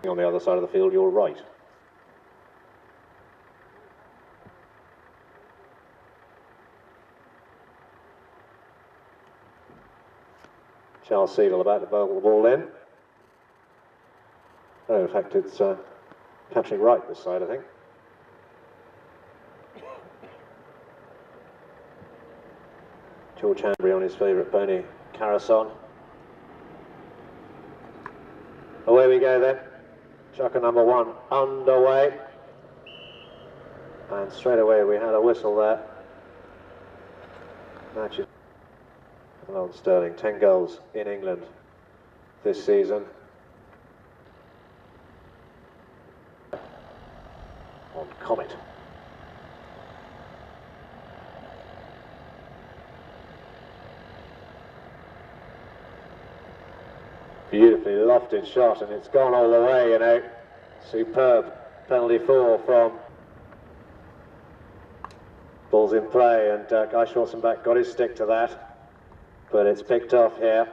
On the other side of the field, you're right. Charles Seagull about to bowl the ball in. Oh, in fact, it's Patrick Wright this side, I think. George Hanbury on his favourite pony, Carason. Away we go then. Chucker number 1 underway. And straight away we had a whistle there. Match it. Old Sterling, 10 goals in England this season. On Comet. Beautifully lofted shot, and it's gone all the way, you know. Superb penalty 4 from ball's in play, and Guy Schwarzenbach got his stick to that, but it's picked off here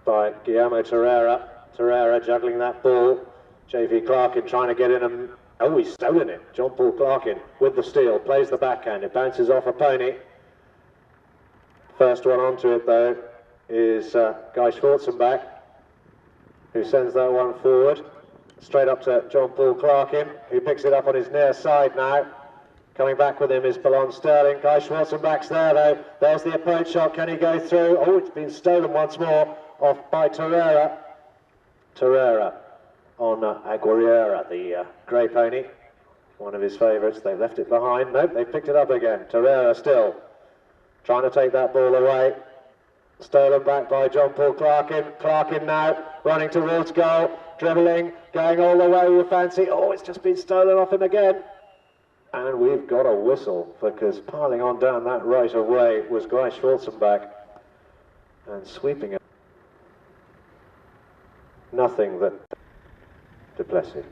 by Guillermo Torreira. Torreira juggling that ball. J.V. Clarkin trying to get in and oh, he's stolen it. John Paul Clarkin with the steal, plays the backhand, it bounces off a pony. First one onto it though is Guy Schwarzenbach, who sends that one forward, straight up to John Paul Clarkin, who picks it up on his near side now. Coming back with him is Belon Sterling. Guy Schwarzenbach's there though. There's the approach shot. Can he go through? Oh, it's been stolen once more off by Torreira. Torreira on Aguilera, the grey pony. One of his favourites. They've left it behind. Nope, they've picked it up again. Torreira still trying to take that ball away. Stolen back by John Paul Clarkin. Clarkin now running towards goal. Dribbling, going all the way with fancy. Oh, it's just been stolen off him again. And we've got a whistle, because piling on down that right of way was Guy Schwarzenbach, and sweeping it. Nothing that du Plessis.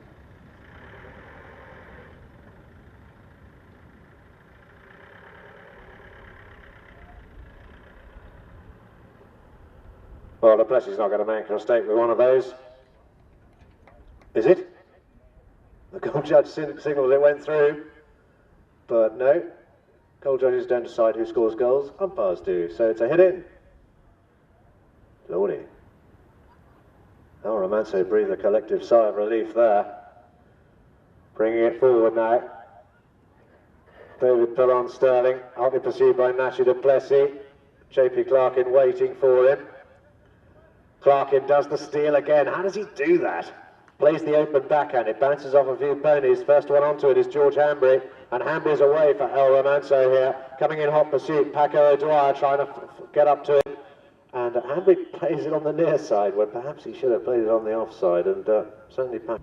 Well, du Plessis is not going to make a mistake with one of those. Is it? The goal judge signalled it went through. But no, goal judges don't decide who scores goals, umpires do, so it's a hit in. Lordy. Oh, Remanso breathed a collective sigh of relief there. Bringing it forward now. David Belon Sterling, hotly pursued by Nacho du Plessis. J.P. Clarkin waiting for him. Clarkin does the steal again. How does he do that? Plays the open backhand, it bounces off a few ponies. First one onto it is George Hanbury, and Hanbury's away for El Remanso here. Coming in hot pursuit, Paco O'Dwyer trying to get up to it. And Hanbury plays it on the near side, when perhaps he should have played it on the offside, and certainly Paco.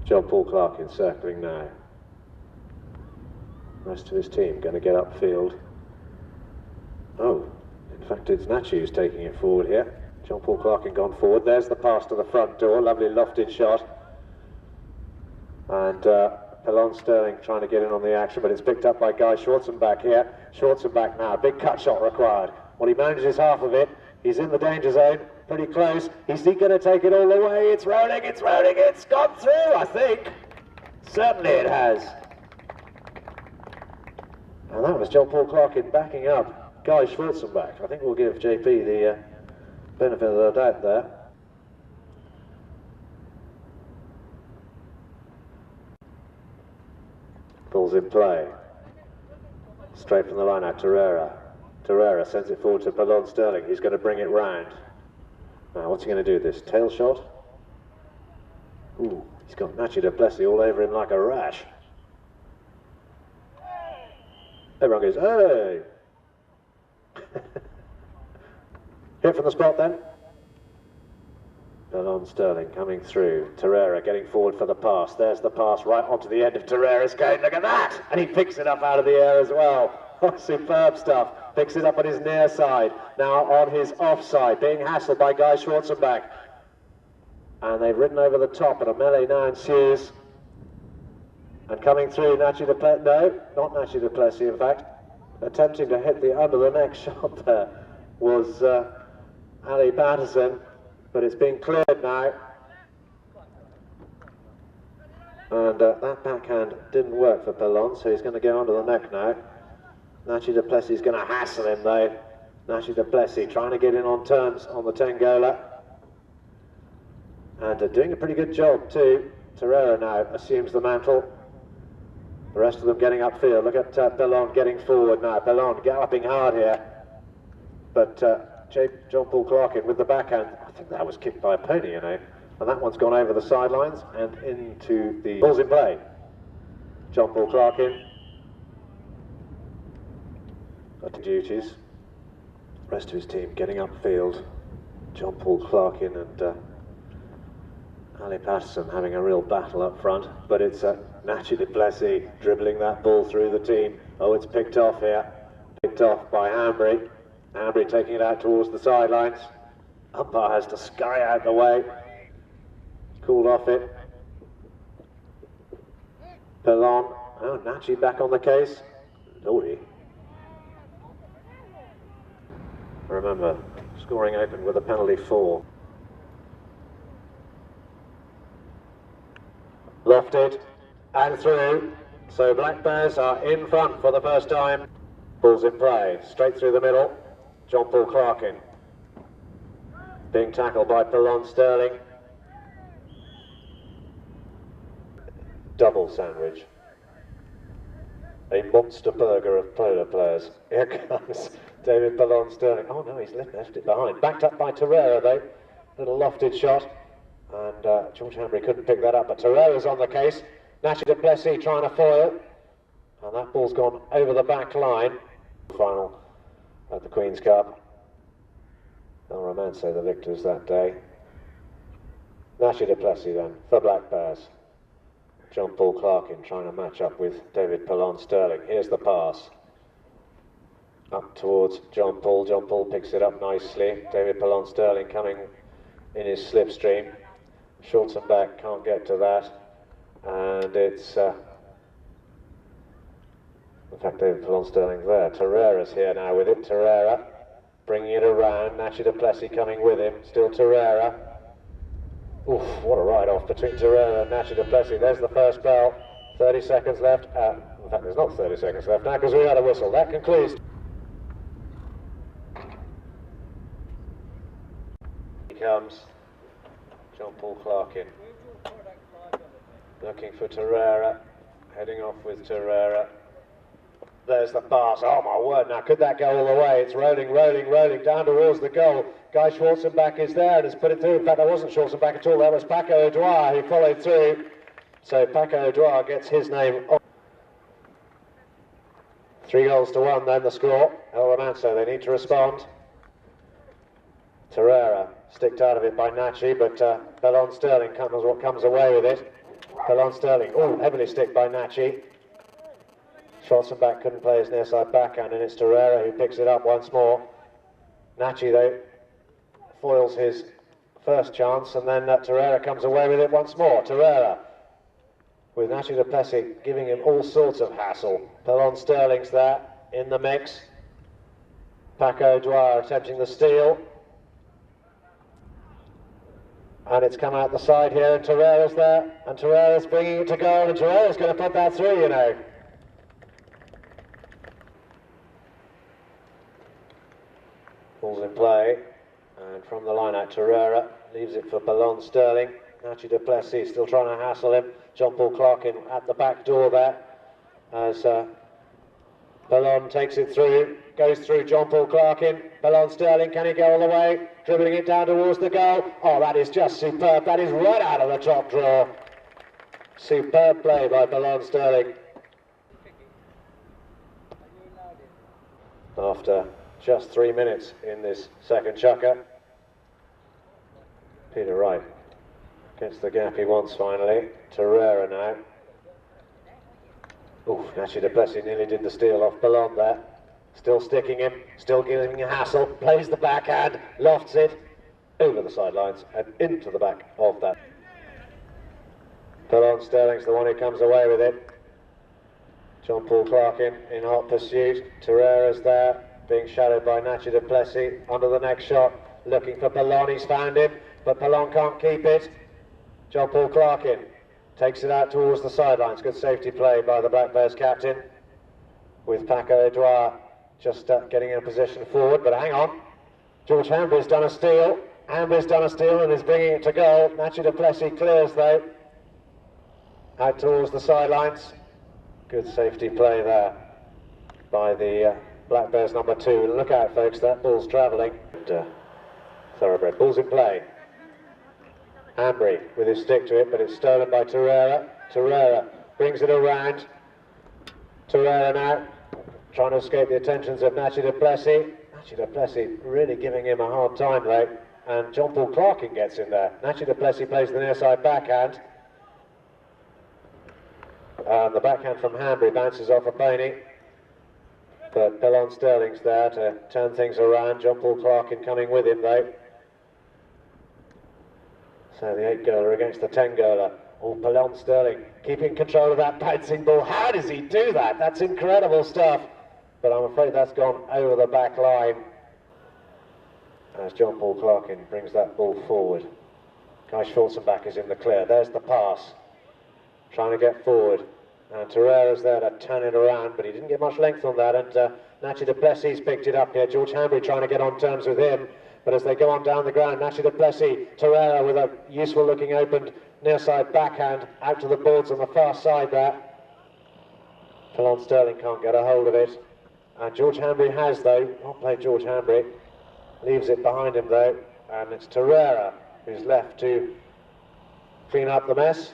John Paul Clarkin circling now. Rest of his team going to get upfield. Oh, in fact it's Nacho who's taking it forward here. John Paul Clarkin gone forward. There's the pass to the front door. Lovely lofted shot. And Belon Sterling trying to get in on the action, but it's picked up by Guy Schwarzenbach here. Schwarzenbach now. Big cut shot required. Well, he manages half of it. He's in the danger zone. Pretty close. Is he going to take it all the way? It's rolling. It's rolling. It's gone through, I think. Certainly it has. And that was John Paul Clarkin backing up Guy Schwarzenbach. I think we'll give JP the benefit of the doubt there. Ball's in play. Straight from the line out, Torreira. Torreira sends it forward to Belon Sterling. He's going to bring it round. Now, what's he going to do? This tail shot? Ooh, he's got Nacho du Plessis all over him like a rash. Everyone goes, hey! Hit from the spot then. Belon Sterling coming through. Torreira getting forward for the pass. There's the pass right onto the end of Torreira's game. Look at that! And he picks it up out of the air as well. Oh, superb stuff. Picks it up on his near side. Now on his offside, being hassled by Guy Schwarzenbach. And they've ridden over the top, and a melee now ensues. And coming through, Nacho du Plessis. No, not Nacho du Plessis, in fact. Attempting to hit the under the neck shot there was Ali Patterson. but it's been cleared now. And that backhand didn't work for Pelon, so he's going to go onto the neck now. Nachi Duplessis going to hassle him though. Nachi Duplessis trying to get in on terms on the Tengola. And doing a pretty good job too. Torreira now assumes the mantle. The rest of them getting upfield. Look at Pelon getting forward now. Pelon galloping hard here. But John-Paul Clarkin with the backhand. I think that was kicked by a pony, you know. And that one's gone over the sidelines and into the balls in play. John-Paul Clarkin. Got duties. Rest of his team getting upfield. John-Paul Clarkin and Ali Patterson having a real battle up front. But it's Nachi Duplessis dribbling that ball through the team. Oh, it's picked off here. Picked off by Ambry. Ambry taking it out towards the sidelines. Umpire has to sky out the way. Called off it. Pelon. Oh, Nachi back on the case. Lordy. Remember, scoring open with a penalty 4. Lofted and through. So Black Bears are in front for the first time. Ball's in play. Straight through the middle. John-Paul Clarkin. Being tackled by Pelon Sterling. Double sandwich. A monster burger of polo players. Here comes David Pelon Sterling. Oh no, he's left it behind. Backed up by Torreira though. Little lofted shot. And George Ambry couldn't pick that up. But Torreira's on the case. Nachi Duplessis trying to foil. And that ball's gone over the back line. Final at the Queen's Cup. Remanso the victors that day. Nachi Duplessis then for Black Bears. John-Paul Clarkin trying to match up with David Pelon Sterling. Here's the pass. Up towards John-Paul. John-Paul picks it up nicely. David Pelon Sterling coming in his slipstream. Shorts and back, can't get to that. And it's... in fact, David Pelon Sterling there. Torreira's here now with it. Torreira bringing it around. Nachi Duplessis coming with him. Still Torreira. Oof, what a ride-off between Torreira and Nachi Duplessis. There's the first bell. 30 seconds left. In fact, there's not 30 seconds left now because we had a whistle. That concludes. Here comes John-Paul Clarkin. Looking for Torreira. Heading off with Torreira. There's the pass. Oh my word, now could that go all the way? It's rolling, rolling, rolling down towards the goal. Guy Schwarzenbach is there and has put it through. In fact, that wasn't Schwarzenbach at all. That was Paco O'Dwyer who followed through. So Paco O'Dwyer gets his name on. 3-1 then the score. El Remanso, they need to respond. Torreira sticked out of it by Nachi, but Pelon Sterling comes away with it. Pelon Sterling, oh, heavily sticked by Nachi. Schwarzenbach couldn't play his near side backhand, and it's Torreira who picks it up once more. Nachi, though, foils his first chance, and then Torreira comes away with it once more. Torreira, with Nachi Duplessis giving him all sorts of hassle. Pelon Sterling's there in the mix. Paco O'Dwyer attempting the steal. And it's come out the side here, and Torreira's there, and Torreira's bringing it to goal, and Torreira's going to put that through, you know. Ball's in play, and from the line out, Torreira leaves it for Pelon Sterling. Nachi Duplessis still trying to hassle him. John-Paul Clarkin at the back door there, as Pelon takes it through, goes through John-Paul Clarkin. Pelon Sterling, can he go all the way? Dribbling it down towards the goal. Oh, that is just superb. That is right out of the top draw. Superb play by Pelon Sterling. After just 3 minutes in this second chukker. Peter Wright gets the gap he wants finally. Torreira now. Ooh, Nachi Duplessis nearly did the steal off Pelon there. Still sticking him, still giving him a hassle. Plays the backhand, lofts it over the sidelines and into the back of that. Pelon Sterling's the one who comes away with it. John-Paul Clarkin in hot pursuit. Torreira's there, being shadowed by Nachi Duplessis. Onto the next shot, looking for Pelon, he's found him. but Polon can't keep it. John Paul Clarkin takes it out towards the sidelines. Good safety play by the Black Bears captain, with Paco Edouard just getting in a position forward, but hang on. George Hambri's done a steal. Hambri's done a steal and is bringing it to goal. Nacho du Plessis clears though, out towards the sidelines. Good safety play there by the Black Bears number 2. And look out folks, that ball's travelling. Thoroughbred. Ball's in play. Hambry with his stick to it, but it's stolen by Torreira. Torreira brings it around. Torreira now trying to escape the attentions of Nacho du Plessis. Nacho du Plessis really giving him a hard time though, and John Paul Clarkin gets in there. Nacho du Plessis plays the near side backhand. The backhand from Hambry bounces off a pony, but Pelon Sterling's there to turn things around. John Paul Clarkin coming with him though. So the 8-goaler against the 10-goaler. Oh, Pelon Sterling keeping control of that bouncing ball. How does he do that? That's incredible stuff. But I'm afraid that's gone over the back line as John Paul Clarkin brings that ball forward. Guy Schwarzenbach is in the clear. There's the pass. Trying to get forward. And Torreira's there to turn it around, but he didn't get much length on that. And Nacho du Plessis picked it up here. George Hambry trying to get on terms with him. But as they go on down the ground, Nacho du Plessis, Torreira with a useful looking opened near side backhand out to the boards on the far side there. Pelon Sterling can't get a hold of it. And George Hambry has though, not played George Hambry, leaves it behind him though, and it's Torreira who's left to clean up the mess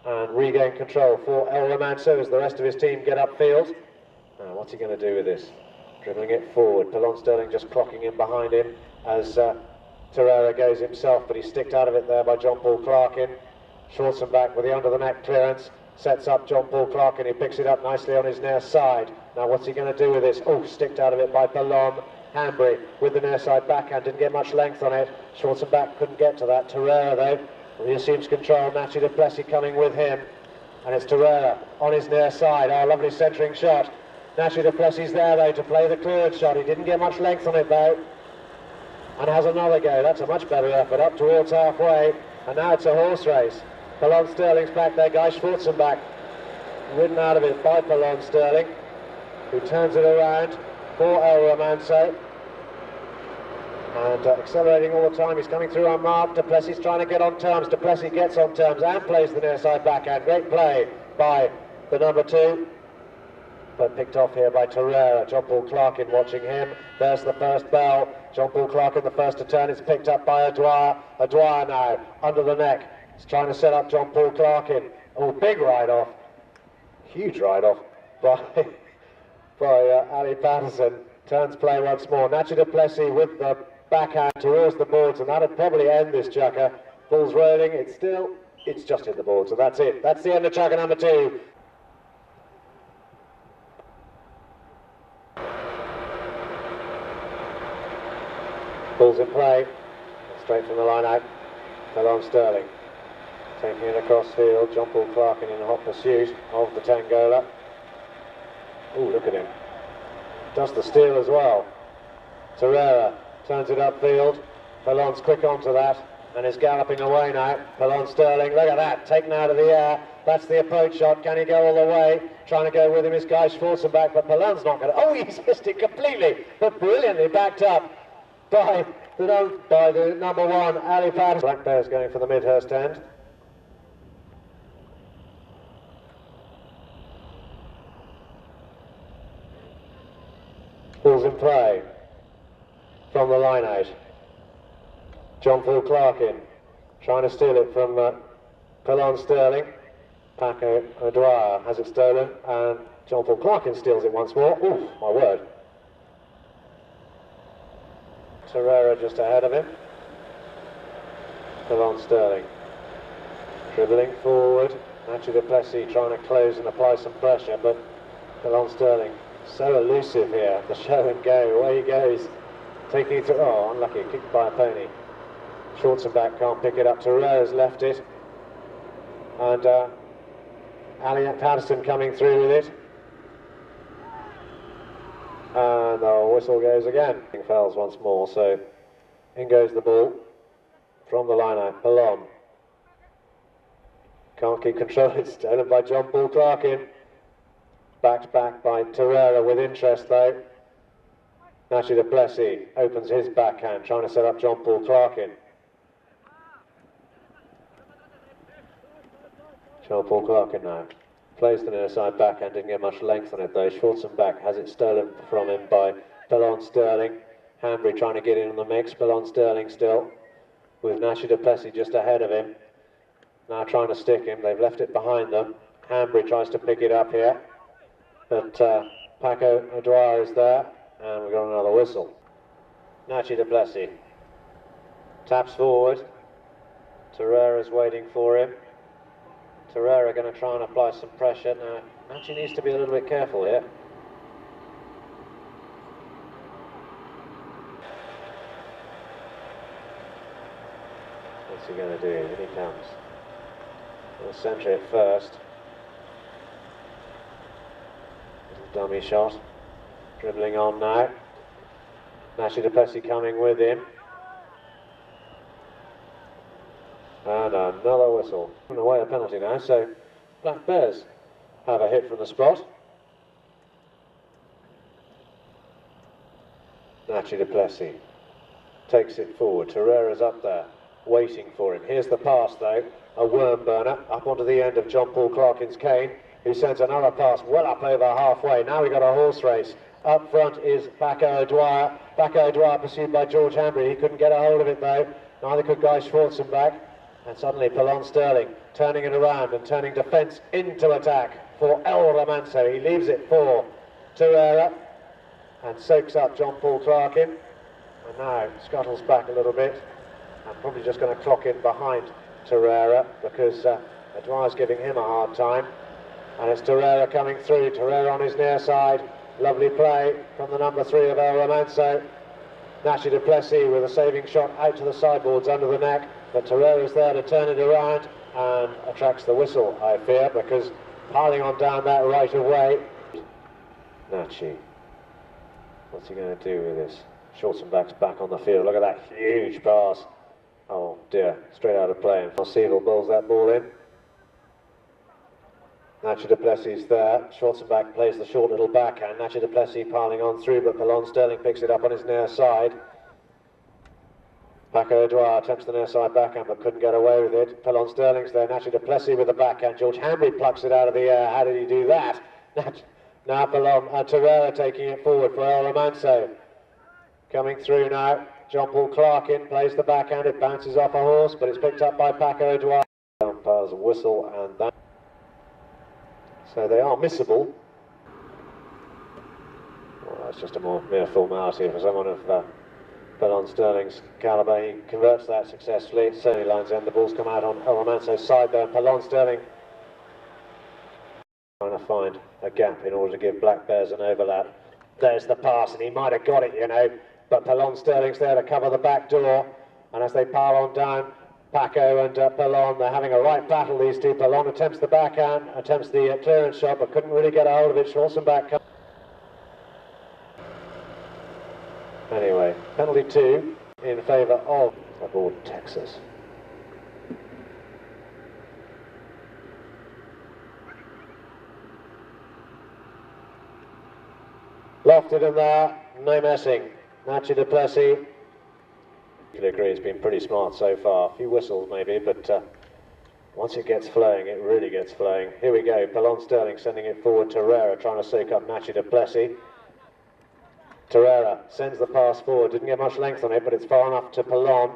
and regain control for El Remanso as the rest of his team get upfield. Now what's he going to do with this? Dribbling it forward, Pelon Sterling just clocking in behind him as Torreira goes himself, but he's sticked out of it there by John Paul Clarkin. Schwarzenbach with the under the neck clearance, sets up John Paul Clarkin, he picks it up nicely on his near side. Now what's he going to do with this? Oh, sticked out of it by Pelon. Hambry with the near side backhand, didn't get much length on it. Schwarzenbach couldn't get to that. Torreira though, reassumes control. Nacho du Plessis coming with him. And it's Torreira on his near side. Oh, lovely centering shot. Nacho du Plessis there though to play the clearance shot. He didn't get much length on it though. And has another go. That's a much better effort up towards halfway. And now it's a horse race. Pelon Sterling's back there. Guy Schwarzenbach ridden out of it by Pelon Sterling, who turns it around for El Remanso. And accelerating all the time, he's coming through unmarked. Du Plessis trying to get on terms. Du Plessis gets on terms and plays the near side backhand. Great play by the number 2, but picked off here by Torreira. John Paul Clarkin watching him. There's the first bell. John Paul Clarkin the first to turn. It's picked up by Edouard. Edouard now under the neck. He's trying to set up John Paul Clarkin. Oh, big ride-off. Huge ride-off by Ali Patterson. Turns play once more. Nacho du Plessis with the backhand towards the boards, and that'll probably end this chukker. Ball's rolling. It's just hit the board, so that's it. That's the end of chukker number 2. Ball's in play. Straight from the line out. Pelon Sterling taking it across field. John Paul Clarkin in hot pursuit of the Tangola. Oh, look at him. Does the steal as well. Torreira turns it upfield. Pelon's quick onto that and is galloping away now. Pelon Sterling, look at that, taken out of the air. That's the approach shot. Can he go all the way? Trying to go with him is Guy Schwarzenbach, but Pelon's not going to. Oh, he's missed it completely, but brilliantly backed up by the number 1, Ali Patterson. Black Bears going for the Midhurst end. Ball's in play from the line out. John Paul Clarkin trying to steal it from Pelon Sterling. Paco Edouard has it stolen, and John Paul Clarkin steals it once more. Ooh, my word. Torreira just ahead of him. Pelon Sterling dribbling forward. Nacho du Plessis trying to close and apply some pressure, but Pelon Sterling so elusive here. The show and go. Away he goes. Taking it to, oh, unlucky, kicked by a pony. Schwarzenbach can't pick it up. Torreira's left it. And Ali Patterson coming through with it. And the whistle goes again. Fouls once more, so in goes the ball. from the line out, Polon. Can't keep control, it's stolen by John Paul Clarkin. Backed back by Torreira with interest though. Nachi du Plessis opens his backhand, trying to set up John Paul Clarkin. John Paul Clarkin now plays the near side backhand, didn't get much length on it though. Schwarzenbach has it stolen from him by Pelon Sterling. Hanbury trying to get in on the mix. Pelon Sterling still with Nachi du Plessis just ahead of him. Now trying to stick him, they've left it behind them. Hanbury tries to pick it up here, but Paco Edouard is there, and we've got another whistle. Nachi du Plessis taps forward. Torreira's waiting for him. Torreira going to try and apply some pressure. Now, Nachi needs to be a little bit careful here. What's he going to do? In he comes. He'll centre it first. Little dummy shot. Dribbling on now. Nachi du Plessis coming with him. And another whistle. Away a penalty now, so Black Bears have a hit from the spot. Nachi du Plessis takes it forward. Torreira's up there, waiting for him. Here's the pass though, a worm burner up onto the end of John Paul Clarkin's cane, who sends another pass well up over halfway. Now we've got a horse race. Up front is Paco Edouard. Paco Edouard pursued by George Hanbury. He couldn't get a hold of it though. Neither could Guy Schwarzenbach. And suddenly Pelon Sterling turning it around and turning defence into attack for El Remanso. He leaves it for Torreira and soaks up John Paul Clarkin. And now scuttles back a little bit and probably just going to clock in behind Torreira because Edouard's giving him a hard time. And it's Torreira coming through. Torreira on his near side. Lovely play from the number 3 of El Remanso. Nachi du Plessis with a saving shot out to the sideboards under the neck. But Torreira's there to turn it around and attracts the whistle, I fear, because piling on down that right of way. Nachi, what's he going to do with this? Schwarzenbach's back on the field. Look at that huge pass. Oh dear, straight out of play. And Seagull bowls that ball in. Nachi du Plessis there. Schwarzenbach plays the short little backhand. Nachi du Plessis piling on through, but Pelon Sterling picks it up on his near side. Paco Edouard attempts the near side backhand but couldn't get away with it. Pelon Sterling's there. Nachi du Plessis with the backhand. George Hanbury plucks it out of the air. How did he do that? Now Pelon Torreira taking it forward for El Remanso. Coming through now. John Paul Clarkin plays the backhand. It bounces off a horse, but it's picked up by Paco Edouard. Umpire's whistle and that. So they are missable. Well, that's just a mere formality for someone of Pelon Sterling's calibre. He converts that successfully. Certainly lines end. The ball's come out on El Remanso's side there. Pelon Sterling trying to find a gap in order to give Black Bears an overlap. There's the pass, and he might have got it, you know, but Pelon Sterling's there to cover the back door. And as they pile on down, Paco and Pelon, they're having a right battle, these two. Pelon attempts the backhand, attempts the clearance shot, but couldn't really get a hold of it. Schwarzenbach comes. Anyway, penalty 2 in favour of aboard Texas. Lofted in there, no messing. Nachi du Plessis. I agree, it's been pretty smart so far. A few whistles maybe, but once it gets flowing, it really gets flowing. Here we go, Pelon Sterling sending it forward to Torreira, trying to soak up Nachi du Plessis. Torreira sends the pass forward, didn't get much length on it, but it's far enough to Pelon.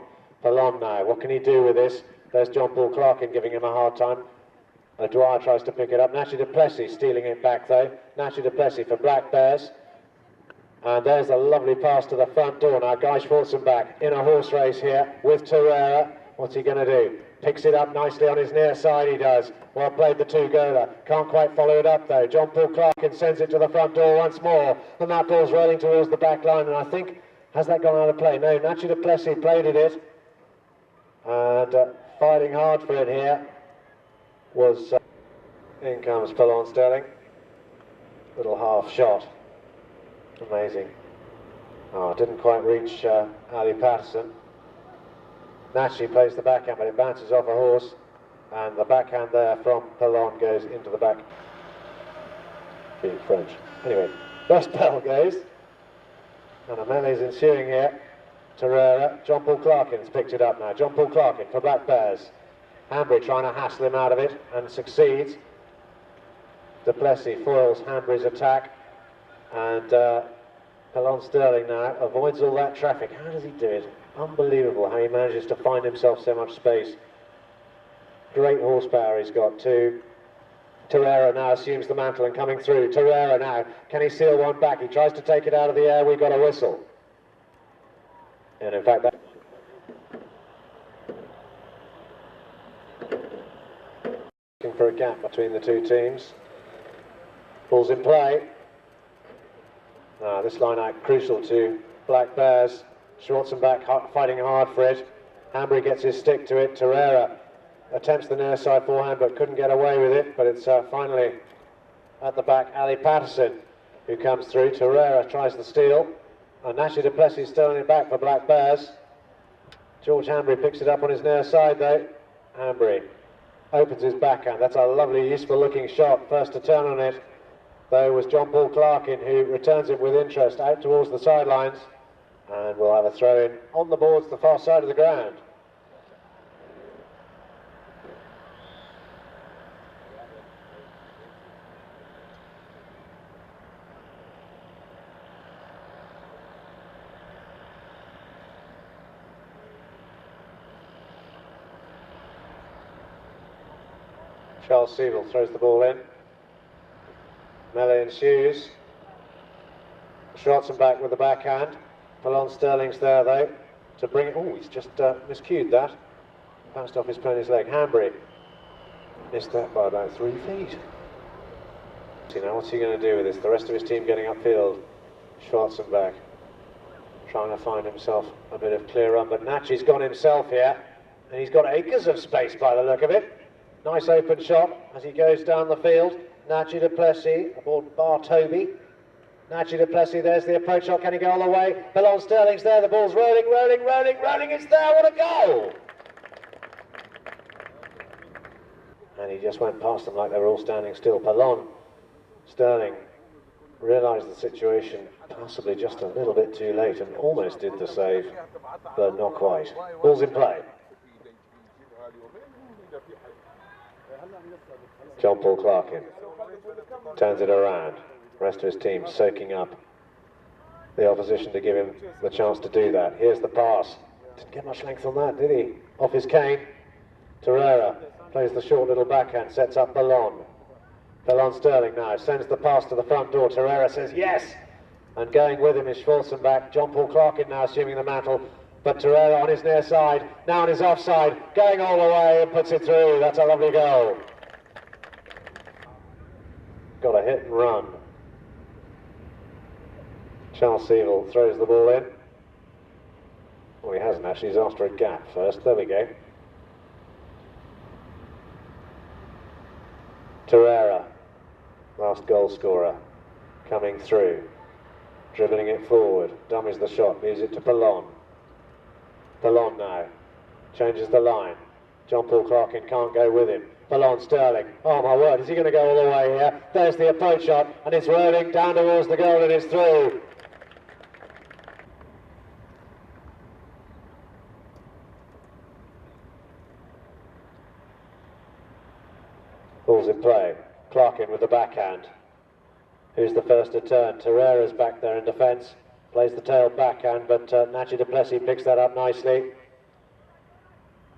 Pelon now, what can he do with this? There's John Paul Clarkin giving him a hard time. Edouard tries to pick it up. Nachi du Plessis stealing it back though. Nachi du Plessis for Black Bears. And there's a lovely pass to the front door. Now Guy Schwarzenbach in a horse race here with Torreira. What's he going to do? Picks it up nicely on his near side, he does. Well played the two-goaler. Can't quite follow it up though. John Paul Clarkin sends it to the front door once more. And that ball's rolling towards the back line. And I think, has that gone out of play? No, Nachi du Plessis played it. And fighting hard for it here was... in comes Pelon Sterling. Little half shot. Amazing. Oh, didn't quite reach Ali Patterson. Nashi plays the backhand, but it bounces off a horse, and the backhand there from Pelon goes into the back. Being French. Anyway, first bell goes, and a melee's ensuing here. Torreira, John Paul Clarkin has picked it up now. John Paul Clarkin for Black Bears. Hanbury trying to hassle him out of it and succeeds. Duplessis foils Hanbury's attack, and Pelon Sterling now avoids all that traffic. How does he do it? Unbelievable how he manages to find himself so much space. Great horsepower he's got too. Torreira now assumes the mantle and coming through. Torreira now, can he seal one back? He tries to take it out of the air, we got a whistle. And in fact, looking for a gap between the two teams. Ball's in play. Now this line out crucial to Black Bears. Schwarzenbach fighting hard for it. Hanbury gets his stick to it. Torreira attempts the near side forehand but couldn't get away with it, but it's finally at the back Ali Patterson who comes through. Torreira tries the steal, and Nashi Duplessis stealing it back for Black Bears. George Hanbury picks it up on his near side though. Hanbury opens his backhand. That's a lovely, useful looking shot. First to turn on it though was John Paul Clarkin, who returns it with interest out towards the sidelines, and we'll have a throw in on the boards the far side of the ground. Charles Siebel throws the ball in. Melee ensues. Schwarzenbach with the backhand. Pelon Sterling's there though to bring it. Oh, he's just miscued that. Bounced off his pony's leg. Hanbury missed that by about 3 feet. You know, what's he going to do with this? The rest of his team getting upfield. Schwarzenbach trying to find himself a bit of clear run, but Nachi's gone himself here, and he's got acres of space by the look of it. Nice open shot as he goes down the field. Nachi Duplessis aboard Bar Toby. Nachi Duplessis, there's the approach shot. Can he go all the way? Pelon Sterling's there. The ball's rolling, rolling, rolling, rolling. It's there. What a goal! And he just went past them like they were all standing still. Pelon Sterling realised the situation possibly just a little bit too late and almost did the save, but not quite. Ball's in play. John Paul Clarkin turns it around. The rest of his team soaking up the opposition to give him the chance to do that. Here's the pass. Didn't get much length on that, did he? Off his cane. Torreira plays the short little backhand, sets up Pelon. Pelon Sterling now sends the pass to the front door. Torreira says yes, and going with him is Schwarzenbach. John Paul Clarkin now assuming the mantle, but Torreira on his near side, now on his offside, going all the way and puts it through. That's a lovely goal. Got a hit and run. Charles Siebel throws the ball in. Well, he hasn't actually, he's after a gap first. There we go. Torreira, last goal scorer, coming through, dribbling it forward, dummies the shot, leaves it to Pelon. Pelon now, changes the line. John Paul Clarkin can't go with him. Pelon Sterling, oh my word, is he going to go all the way here? There's the approach shot, and it's rolling down towards the goal and it's through. Ball's in play. Clarkin with the backhand. Who's the first to turn? Torreira's back there in defence. Plays the tail backhand, but Nachi Duplessis picks that up nicely.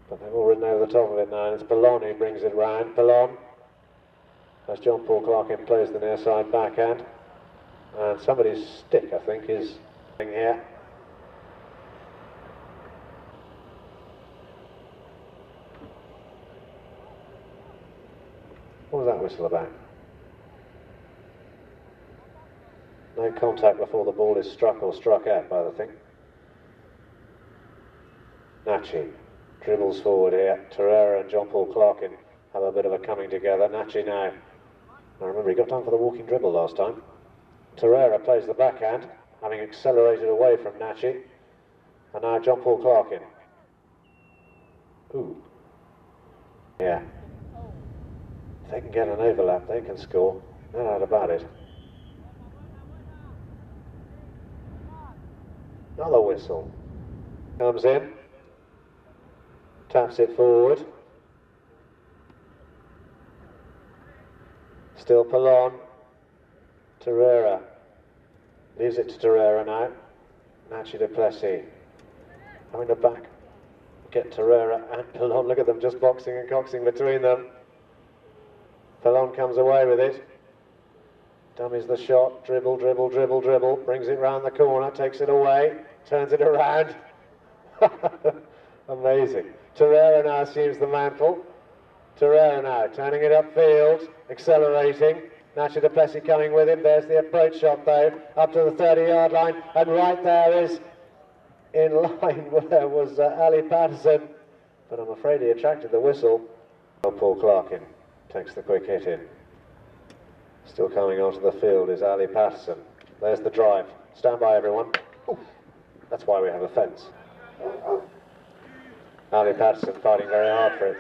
But they've all ridden over the top of it now, and it's Pelon who brings it round. Pelon, as John Paul Clarkin plays the near side backhand. And somebody's stick, I think, is here. What was that whistle about? No contact before the ball is struck or struck at by the thing. Nachi dribbles forward here. Torreira and John Paul Clarkin have a bit of a coming together. Nachi now. I remember he got down for the walking dribble last time. Torreira plays the backhand, having accelerated away from Nachi. And now John Paul Clarkin. Ooh. Yeah. If they can get an overlap, they can score. No doubt about it. Another whistle. Comes in. Taps it forward. Still Polon. Torreira. Leaves it to Torreira now. Nachi du Plessis. Having to back. Get Torreira and Polon. Look at them just boxing and coxing between them. Polon comes away with it. Dummies the shot. Dribble, dribble, dribble, dribble. Brings it round the corner. Takes it away. Turns it around. Amazing. Torreira now assumes the mantle. Torreira now turning it upfield. Accelerating. Nachi du Plessis coming with him. There's the approach shot though. Up to the 30-yard line. And right there is in line where was Ali Patterson. But I'm afraid he attracted the whistle. Paul Clarkin takes the quick hit in. Still coming onto the field is Ali Patterson. There's the drive. Stand by everyone. Ooh, that's why we have a fence. Ali Patterson fighting very hard for it.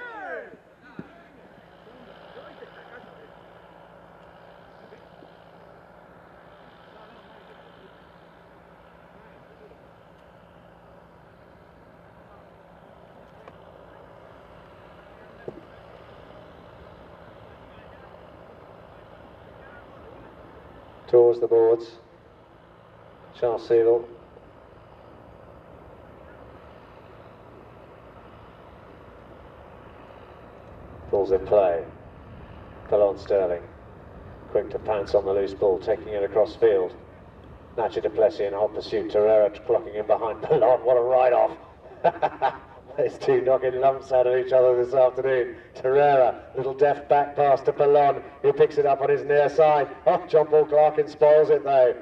Towards the boards. Charles Seavel. Ball's in play. Polon Sterling. Quick to pounce on the loose ball, taking it across field. Nachi du Plessis in hot pursuit. Torreira clocking in behind Polon. What a ride-off. These two knocking lumps out of each other this afternoon. Torreira, little deft back pass to Polon, who picks it up on his near side. Oh, John Paul Clarkin spoils it though.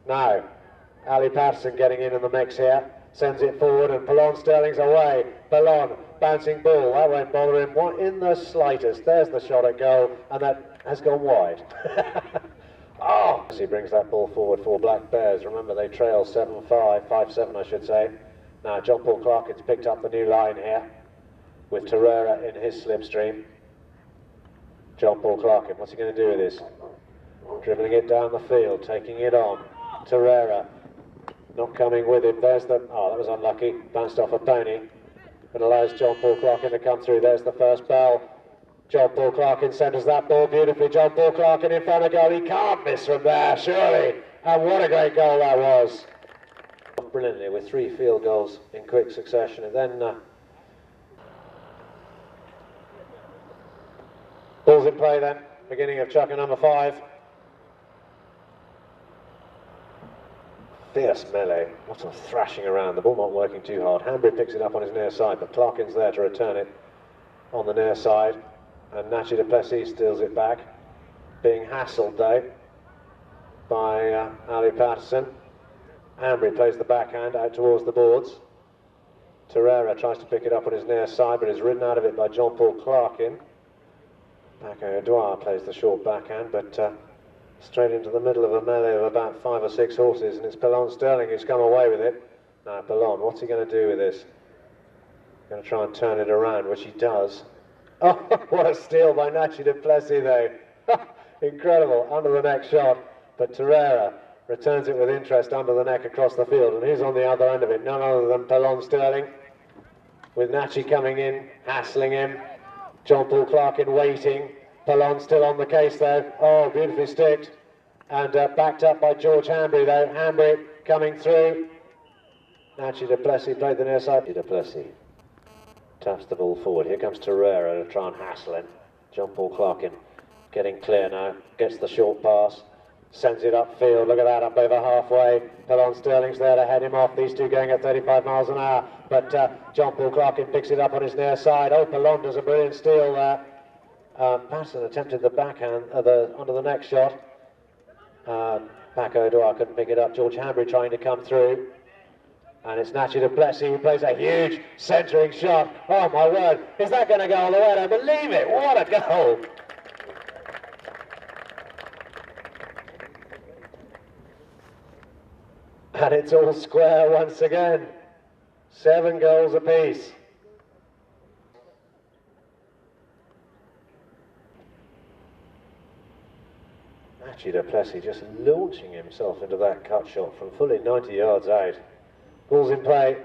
Now, Ali Patterson getting in the mix here. Sends it forward and Polon Sterling's away. Polon, bouncing ball, that won't bother him one in the slightest. There's the shot at goal and that has gone wide. Oh! He brings that ball forward for Black Bears. Remember they trail 7-5, 5-7 I should say. Now John Paul Clarkin's picked up the new line here with Torreira in his slipstream. John Paul Clarkin, what's he going to do with this? Dribbling it down the field, taking it on. Torreira not coming with him. There's the, oh that was unlucky, bounced off a pony. But allows John Paul Clarkin to come through. There's the first bell. John Paul Clarkin centres that ball beautifully. John Paul Clarkin in front of goal. He can't miss from there, surely. And what a great goal that was. Brilliantly with 3 field goals in quick succession, and then ball's in play then, beginning of chucker number 5. Fierce melee, lots of thrashing around, the ball not working too hard. Hanbury picks it up on his near side, but Clarkin's there to return it on the near side, and Nachi du Plessis steals it back, being hassled though by Ali Patterson. Hanbury plays the backhand out towards the boards. Torreira tries to pick it up on his near side, but is ridden out of it by John Paul Clarkin. Paco Edouard plays the short backhand, but straight into the middle of a melee of about 5 or 6 horses, and it's Polon Sterling who's come away with it. Now Polon, what's he going to do with this? Going to try and turn it around, which he does. Oh, what a steal by Nachi du Plessis though. Incredible, under the neck shot, but Torreira returns it with interest under the neck across the field, and who's on the other end of it? None other than Polon Sterling, with Nachi coming in, hassling him. John Paul Clarkin waiting. Polon still on the case though. Oh, beautifully sticked. And backed up by George Hanbury though. Hanbury coming through. Nachi du Plessis played the near side. Du Plessis taps the ball forward. Here comes Torreira to try and hassle him. John Paul Clarkin getting clear now. Gets the short pass. Sends it upfield, look at that, up over halfway. Polon Sterling's there to head him off, these two going at 35 miles an hour. But John Paul Clarkin picks it up on his near side. Oh, Polon does a brilliant steal there. Patterson attempted the backhand, under the neck shot. Paco Edouard couldn't pick it up. George Hanbury trying to come through. And it's Nachi du Plessis who plays a huge centering shot. Oh my word, is that going to go all the way? I don't believe it, what a goal! And it's all square once again. 7 goals apiece. Nachi du Plessis just launching himself into that cut shot from fully 90 yards out. Ball's in play.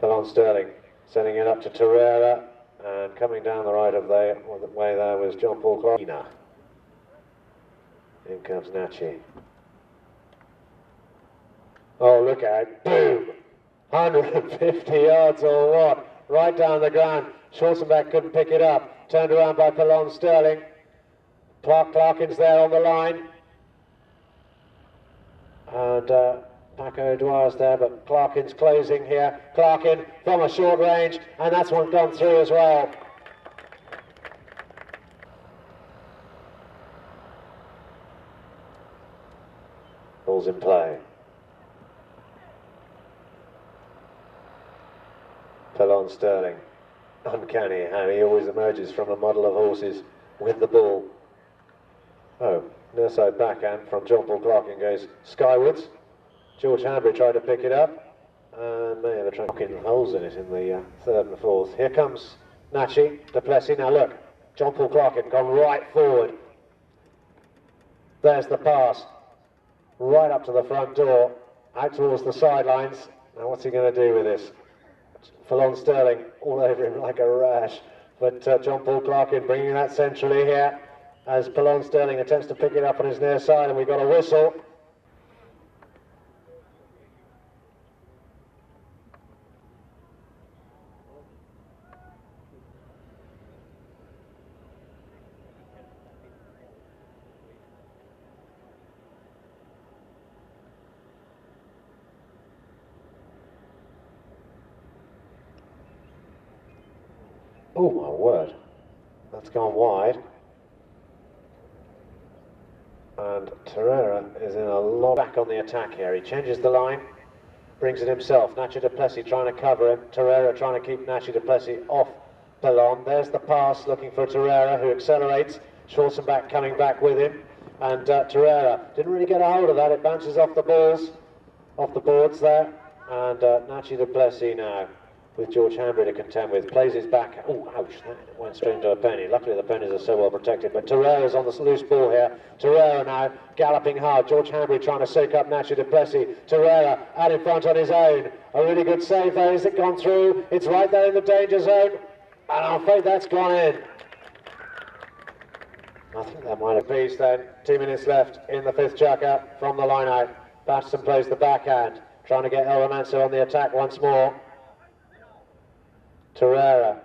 Pelon Sterling sending it up to Torreira, and coming down the right of the way there was John-Paul Clark. In comes Nachi. Oh, look out. Boom! 150 yards or what? Right down the ground. Schwarzenbach couldn't pick it up. Turned around by Pelon Sterling. Clarkin's there on the line. And Paco Dwyer's there, but Clarkin's closing here. Clarkin from a short range, and that's one gone through as well. Ball's in play. Pelon Sterling. Uncanny how he always emerges from a muddle of horses with the ball. Oh, near side backhand from John-Paul Clarkin goes skywards. George Hanbury tried to pick it up and may have a try knocking holes in it in the third and fourth. Here comes Nachi du Plessis. Now look, John-Paul Clarkin gone right forward. There's the pass. Right up to the front door, out towards the sidelines. Now what's he going to do with this? Pelon Sterling all over him like a rash, but John-Paul Clarkin bringing that centrally here as Pelon Sterling attempts to pick it up on his near side, and we got a whistle. Oh my word, that's gone wide. And Torreira is in a lot back on the attack here. He changes the line, brings it himself. Nachi du Plessis trying to cover him. Torreira trying to keep Nachi du Plessis off Pelon. There's the pass looking for Torreira, who accelerates. Schwarzenbach coming back with him. And Torreira didn't really get a hold of that. It bounces off the balls, off the boards there. And Nachi du Plessis now, with George Hanbury to contend with, plays his back. Oh, ouch, that went straight into a pony. Luckily the ponies are so well protected, but Torreira's on the loose ball here. Torreira now galloping hard. George Hanbury trying to soak up Nachi du Plessis. Torreira out in front on his own. A really good save there. Is it gone through? It's right there in the danger zone, and I'm afraid that's gone in. I think that might have been then. 2 minutes left in the fifth chukker from the line out. Batterson plays the backhand, trying to get Remanso on the attack once more. Torreira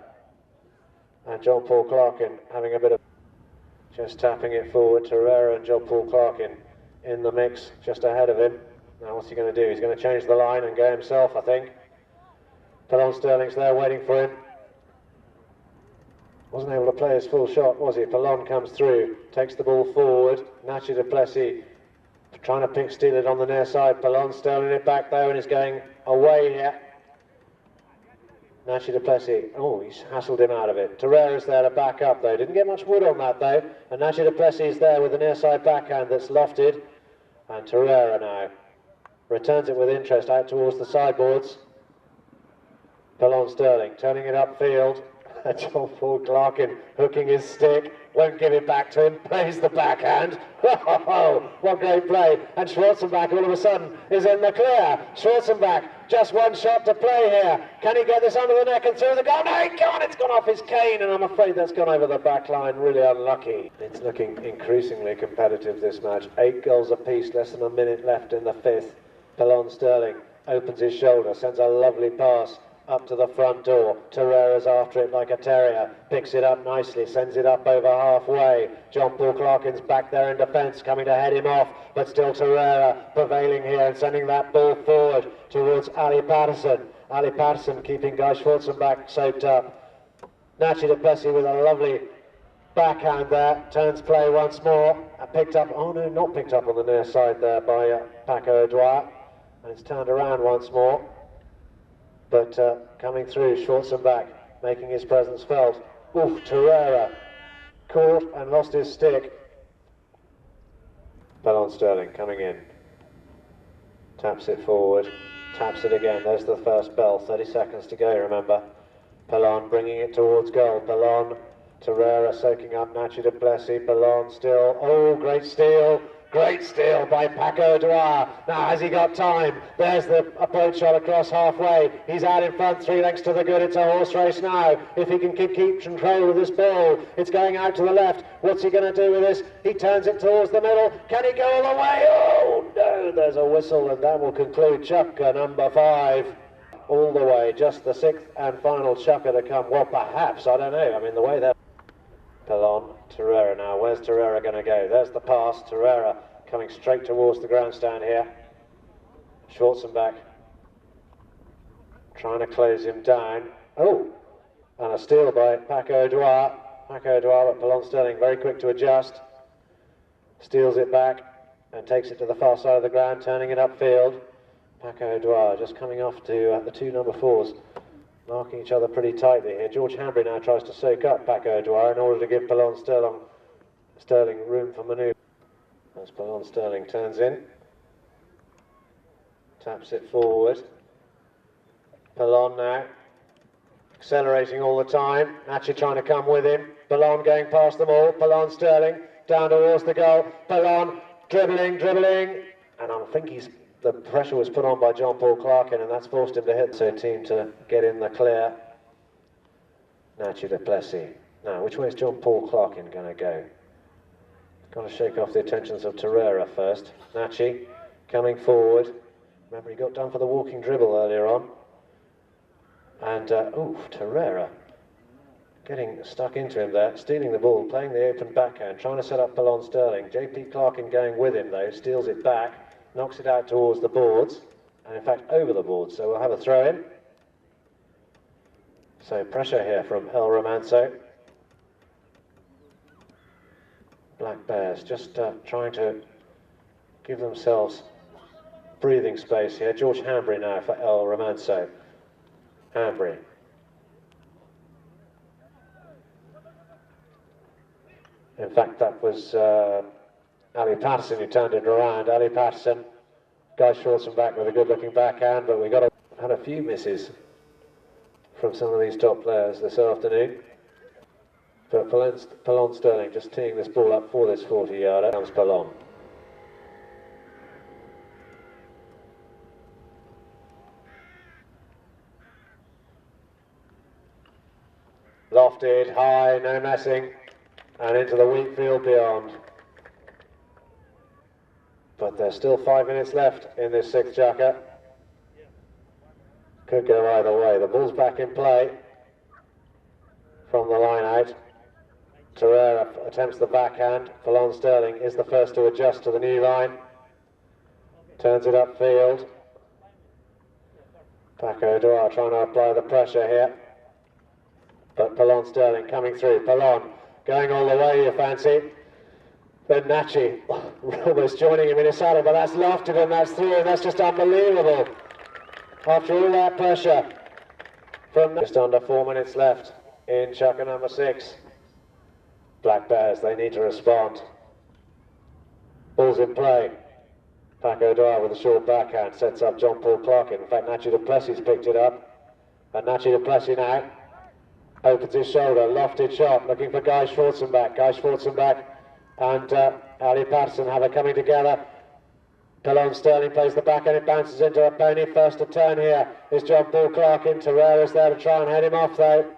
and John-Paul Clarkin having a bit of just tapping it forward. Torreira and John-Paul Clarkin in the mix just ahead of him. Now what's he going to do? He's going to change the line and go himself, I think. Pelon Sterling's there waiting for him. Wasn't able to play his full shot, was he? Pelon comes through, takes the ball forward. Nachi du Plessis trying to steal it on the near side. Pelon Sterling it back though, and is going away here. Nachi du Plessis, oh, he's hassled him out of it. Torreira's there to back up though. Didn't get much wood on that though. And Nachi du Plessis is there with the near side backhand that's lofted. And Torreira now returns it with interest out towards the sideboards. Pelon Sterling turning it upfield. John-Paul Clarkin hooking his stick, won't give it back to him, plays the backhand. Oh, what great play. And Schwarzenbach all of a sudden is in the clear. Schwarzenbach, just one shot to play here. Can he get this under the neck and through the goal? No, he can't. It's gone off his cane, and I'm afraid that's gone over the back line. Really unlucky. It's looking increasingly competitive, this match. 8 goals apiece, less than a minute left in the fifth. Pelon Sterling opens his shoulder, sends a lovely pass up to the front door. Torreira's after it like a terrier, picks it up nicely, sends it up over halfway. John-Paul Clarkin's back there in defence, coming to head him off, but still Torreira prevailing here and sending that ball forward towards Ali Patterson. Ali Patterson keeping Guy Schwarzenbach soaked up. Nachi du Plessis with a lovely backhand there, turns play once more, picked up, oh no, not picked up on the near side there by Paco Dwyer, and it's turned around once more. But coming through, Schwarzenbach making his presence felt. Oof, Torreira caught and lost his stick. Pelon Sterling coming in. Taps it forward, taps it again. There's the first bell, 30 seconds to go, remember. Pelon bringing it towards goal. Pelon Torreira soaking up Nacho de Plessis, Ballon still, oh, great steal by Paco Duar. Now has he got time? There's the approach shot across halfway, he's out in front, 3 lengths to the good, it's a horse race now. If he can keep control of this ball, it's going out to the left, what's he going to do with this? He turns it towards the middle, can he go all the way? Oh no, there's a whistle, and that will conclude chukker number 5. All the way, just the 6th and final chukker to come. Well, perhaps, I don't know, I mean the way that Pelon, Torreira now, where's Torreira going to go? There's the pass, Torreira coming straight towards the grandstand here. Schwarzenbach trying to close him down. Oh, and a steal by Paco Duar. Paco Duar, but Pelon Sterling very quick to adjust. Steals it back and takes it to the far side of the ground, turning it upfield. Paco Duar just coming off to the 2 number 4s. Marking each other pretty tightly here. George Hanbury now tries to soak up Paco Duar in order to give Pelon Sterling room for manoeuvre. As Pelon Sterling turns in, taps it forward. Pelon now accelerating all the time. Nacho trying to come with him. Pelon going past them all. Pelon Sterling down towards the goal. Pelon dribbling, and I think the pressure was put on by John Paul Clarkin, and that's forced him to hit the team to get in the clear. Nacho de Plessis. Now, which way is John Paul Clarkin going to go? Got to shake off the attentions of Torreira first. Nacho coming forward. Remember, he got done for the walking dribble earlier on. And, Torreira getting stuck into him there, stealing the ball, playing the open backhand, trying to set up Pelon Sterling. JP Clarkin going with him, though, steals it back. Knocks it out towards the boards, and in fact over the boards, so we'll have a throw in. So pressure here from El Remanso. Black Bears just trying to give themselves breathing space here. George Hanbury now for El Remanso. Hanbury. In fact, that was Ali Patterson who turned it around. Ali Patterson, Guy Schwarzenbach with a good-looking backhand, but we had a few misses from some of these top players this afternoon. But Pelon Sterling just teeing this ball up for this 40-yarder. Comes Pelon. Lofted, high, no messing, and into the wheat field beyond. But there's still 5 minutes left in this 6th chukker. Could go either way. The ball's back in play from the line out. Torreira attempts the backhand. Pelon Sterling is the first to adjust to the new line. Turns it upfield. Paco Duar trying to apply the pressure here. But Pelon Sterling coming through. Pelon going all the way, you fancy. Then Nacho almost joining him in his saddle, but that's lofted and that's through, and that's just unbelievable. After all that pressure from just under 4 minutes left in chukker number 6. Black Bears, they need to respond. Ball's in play. Paco Duar with a short backhand sets up John Paul Clarkin. In fact, Nacho de Plessis picked it up, and Nacho de Plessis now opens his shoulder, lofted shot, looking for Guy Schwarzenbach. Guy Schwarzenbach and Ali Patterson have it coming together. Pelon Sterling plays the back and it bounces into a pony. First to turn here is John Paul Clarkin. Torreira's there to try and head him off though.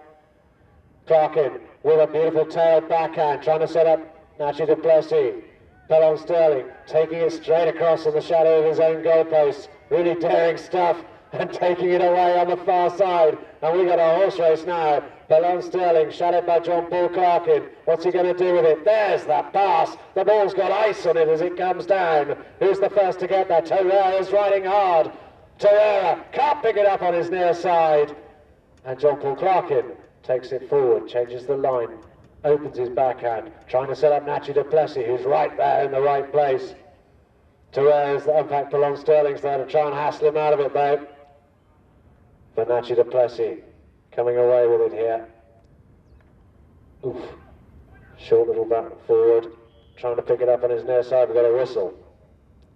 Clarkin with a beautiful tailed backhand, trying to set up Nacho de Plessis. Pelon Sterling taking it straight across in the shadow of his own goalposts. Really daring stuff, and taking it away on the far side. And we got a horse race now. Pelon Sterling shadowed by John Paul Clarkin. What's he going to do with it? There's the pass. The ball's got ice on it as it comes down. Who's the first to get that? Torreira's riding hard. Torreira can't pick it up on his near side. And John Paul Clarkin takes it forward, changes the line, opens his backhand, trying to set up Nacho de Plessis, who's right there in the right place. Torreira's, in fact, Pelon Sterling's there to try and hassle him out of it though. But Nacho de Plessis coming away with it here. Oof. Short little back forward, trying to pick it up on his near side. We've got a whistle.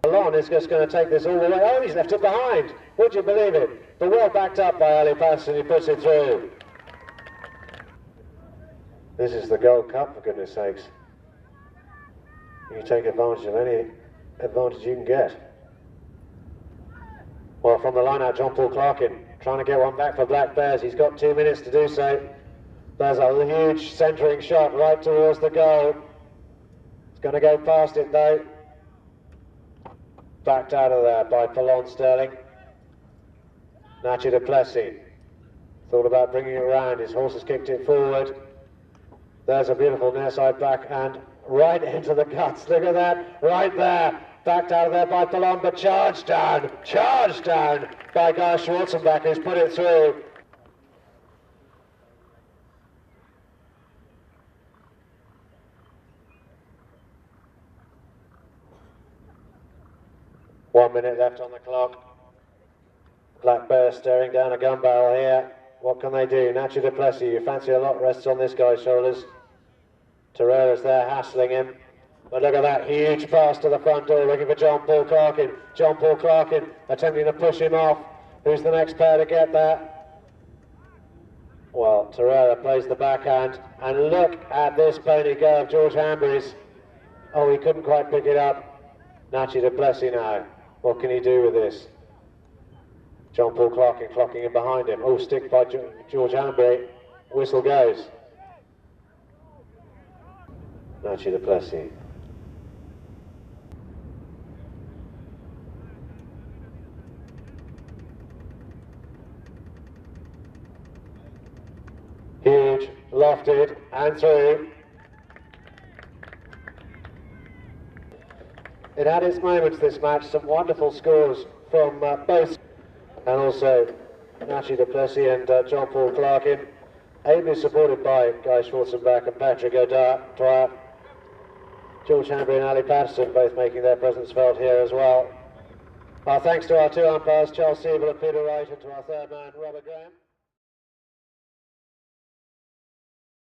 Pelon is just going to take this all the way. Oh, he's left it behind. Would you believe it? But well backed up by Ali Patterson, he puts it through. This is the Gold Cup, for goodness sakes. You take advantage of any advantage you can get. Well, from the line out, John Paul Clarkin, trying to get one back for Black Bears. He's got 2 minutes to do so. There's a huge centering shot right towards the goal. It's going to go past it though. Backed out of there by Polon Sterling. Nachi du Plessis thought about bringing it around. His horse has kicked it forward. There's a beautiful near side backhand right into the guts. Look at that, right there. Backed out of there by Polon, but charged down by Guy Schwarzenbach, who's put it through. One minute left on the clock. Black Bear staring down a gun barrel here. What can they do? Nachi du Plessis, you fancy a lot rests on this guy's shoulders. Torreira's there hassling him. But look at that huge pass to the front door, looking for John Paul Clarkin. John Paul Clarkin attempting to push him off. Who's the next player to get there? Well, Torreira plays the backhand. And look at this pony go of George Hambury's. Oh, he couldn't quite pick it up. Nachi du Plessis now. What can he do with this? John Paul Clarkin clocking in behind him. Oh, stick by George Hambury. Whistle goes. Nachi du Plessis. Huge, lofted, and through. It had its moments, this match, some wonderful scores from both, and also Nachi du Plessis and John Paul Clarkin, ably supported by Guy Schwarzenbach and Patrick O'Dwyer. George Hambury and Ali Patterson both making their presence felt here as well. Our thanks to our two umpires, Charles Siebel and Peter Wright, and to our third man, Robert Graham.